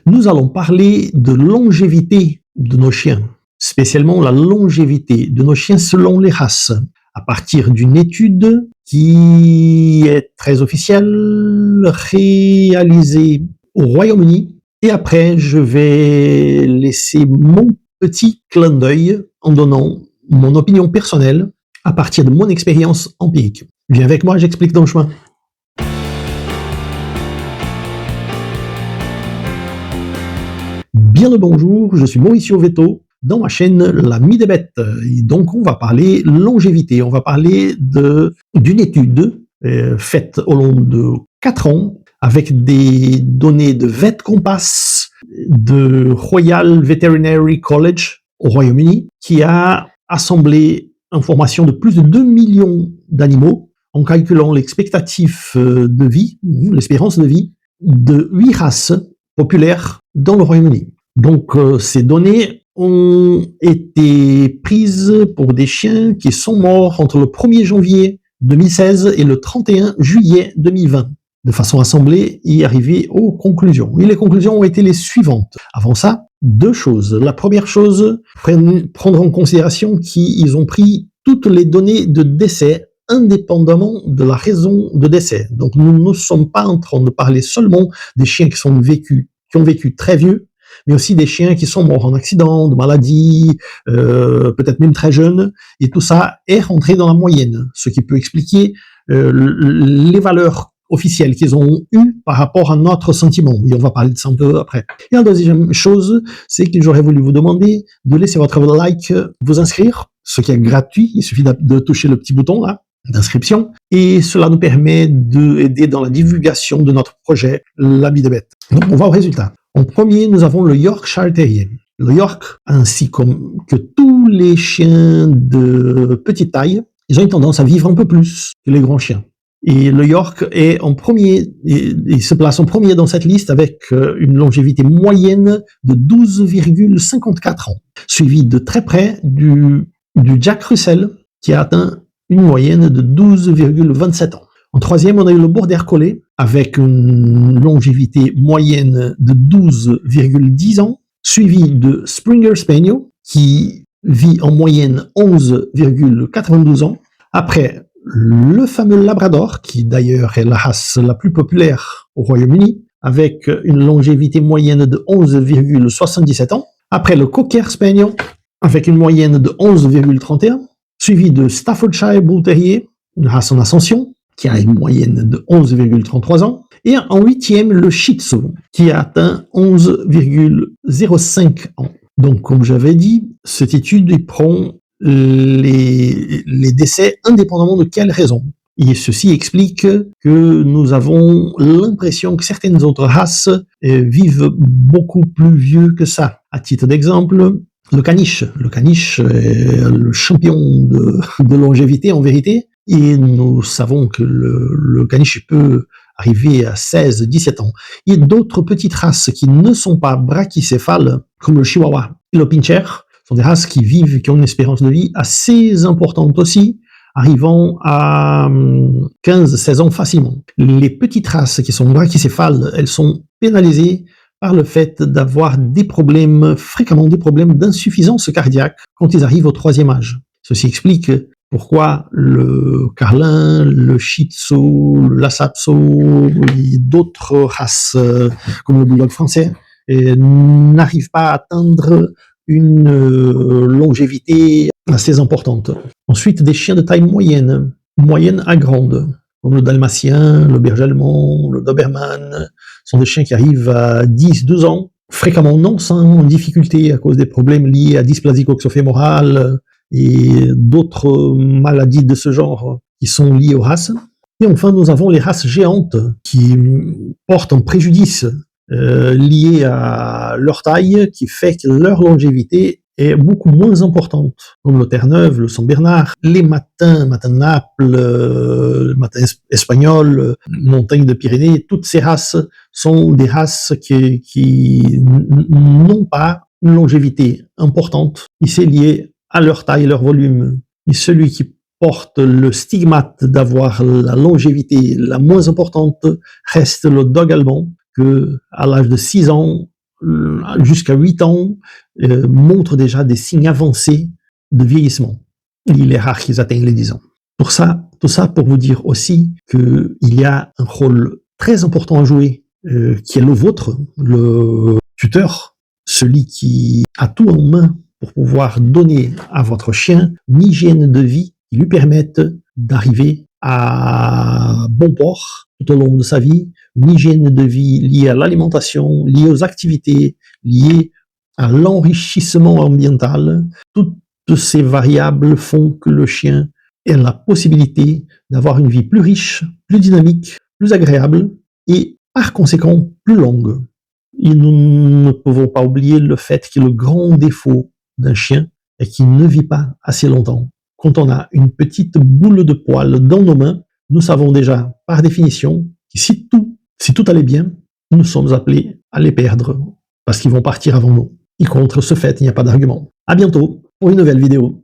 Nous allons parler de longévité de nos chiens, spécialement la longévité de nos chiens selon les races, à partir d'une étude qui est très officielle, réalisée au Royaume-Uni. Et après, je vais laisser mon petit clin d'œil en donnant mon opinion personnelle à partir de mon expérience empirique. Viens avec moi, j'explique dans le chemin. Bien le bonjour, je suis Mauricio Veto, dans ma chaîne L'Ami des Bêtes. Et donc on va parler longévité, on va parler d'une étude faite au long de 4 ans avec des données de VetCompass de Royal Veterinary College au Royaume-Uni qui a assemblé informations de plus de 2 millions d'animaux en calculant l'expectative de vie, l'espérance de vie de 8 races populaires dans le Royaume-Uni. Donc ces données ont été prises pour des chiens qui sont morts entre le 1er janvier 2016 et le 31 juillet 2020, de façon assemblée et arriver aux conclusions. Et les conclusions ont été les suivantes. Avant ça, 2 choses. La première chose, prendre en considération qu'ils ont pris toutes les données de décès indépendamment de la raison de décès. Donc nous ne sommes pas en train de parler seulement des chiens qui ont vécu très vieux, mais aussi des chiens qui sont morts en accident, de maladie, peut-être même très jeunes, et tout ça est rentré dans la moyenne, ce qui peut expliquer les valeurs officielles qu'ils ont eues par rapport à notre sentiment, et on va parler de ça un peu après. Et la deuxième chose, c'est que j'aurais voulu vous demander de laisser votre like, vous inscrire, ce qui est gratuit, il suffit de toucher le petit bouton là, d'inscription, et cela nous permet d'aider dans la divulgation de notre projet L'Ami des Bêtes. Donc on va au résultat. En premier, nous avons le Yorkshire Terrier. Le York, ainsi que tous les chiens de petite taille, ils ont une tendance à vivre un peu plus que les grands chiens. Et le York est en premier, il se place en premier dans cette liste avec une longévité moyenne de 12,54 ans, suivi de très près du Jack Russell qui a atteint une moyenne de 12,27 ans. En troisième, on a eu le Border Collie avec une longévité moyenne de 12,10 ans, suivi de Springer Spaniel qui vit en moyenne 11,92 ans. Après, le fameux Labrador, qui d'ailleurs est la race la plus populaire au Royaume-Uni, avec une longévité moyenne de 11,77 ans. Après, le Cocker Spaniel, avec une moyenne de 11,31, suivi de Staffordshire Bull Terrier, une race en ascension, qui a une moyenne de 11,33 ans, et en huitième, le Shih Tzu, qui a atteint 11,05 ans. Donc, comme j'avais dit, cette étude prend les décès indépendamment de quelle raison. Et ceci explique que nous avons l'impression que certaines autres races vivent beaucoup plus vieux que ça. À titre d'exemple, le caniche. Le caniche est le champion de longévité en vérité. Et nous savons que le caniche peut arriver à 16-17 ans. Il y a d'autres petites races qui ne sont pas brachycéphales, comme le chihuahua et le pincher, sont des races qui ont une espérance de vie assez importante aussi, arrivant à 15-16 ans facilement. Les petites races qui sont brachycéphales, elles sont pénalisées par le fait d'avoir fréquemment des problèmes d'insuffisance cardiaque quand ils arrivent au 3e âge. Ceci explique pourquoi le carlin, le shih tzu, le lhasa apso et d'autres races comme le bulldog français n'arrivent pas à atteindre une longévité assez importante. Ensuite, des chiens de taille moyenne à grande, comme le dalmatien, le berger allemand, le doberman, sont des chiens qui arrivent à 10-12 ans, fréquemment non sans difficulté à cause des problèmes liés à dysplasie coxo-fémorale, et d'autres maladies de ce genre qui sont liées aux races. Et enfin, nous avons les races géantes qui portent un préjudice lié à leur taille qui fait que leur longévité est beaucoup moins importante, comme le Terre-Neuve, le Saint-Bernard, les matins de Naples, le matin espagnol, montagne de Pyrénées, toutes ces races sont des races qui n'ont pas une longévité importante, et c'est lié à leur taille et leur volume. Et celui qui porte le stigmate d'avoir la longévité la moins importante reste le dog allemand, que à l'âge de 6 ans jusqu'à 8 ans, montrent déjà des signes avancés de vieillissement. Il est rare qu'ils atteignent les 10 ans. Tout ça pour vous dire aussi qu'il y a un rôle très important à jouer, qui est le vôtre, le tuteur, celui qui a tout en main pour pouvoir donner à votre chien une hygiène de vie qui lui permette d'arriver à bon port tout au long de sa vie, une hygiène de vie liée à l'alimentation, liée aux activités, liée à l'enrichissement ambiental. Toutes ces variables font que le chien ait la possibilité d'avoir une vie plus riche, plus dynamique, plus agréable et par conséquent plus longue. Et nous ne pouvons pas oublier le fait que le grand défaut d'un chien est qu'il ne vit pas assez longtemps. Quand on a une petite boule de poils dans nos mains, nous savons déjà, par définition, que si tout allait bien, nous sommes appelés à les perdre, parce qu'ils vont partir avant nous. Et contre ce fait, il n'y a pas d'argument. À bientôt pour une nouvelle vidéo.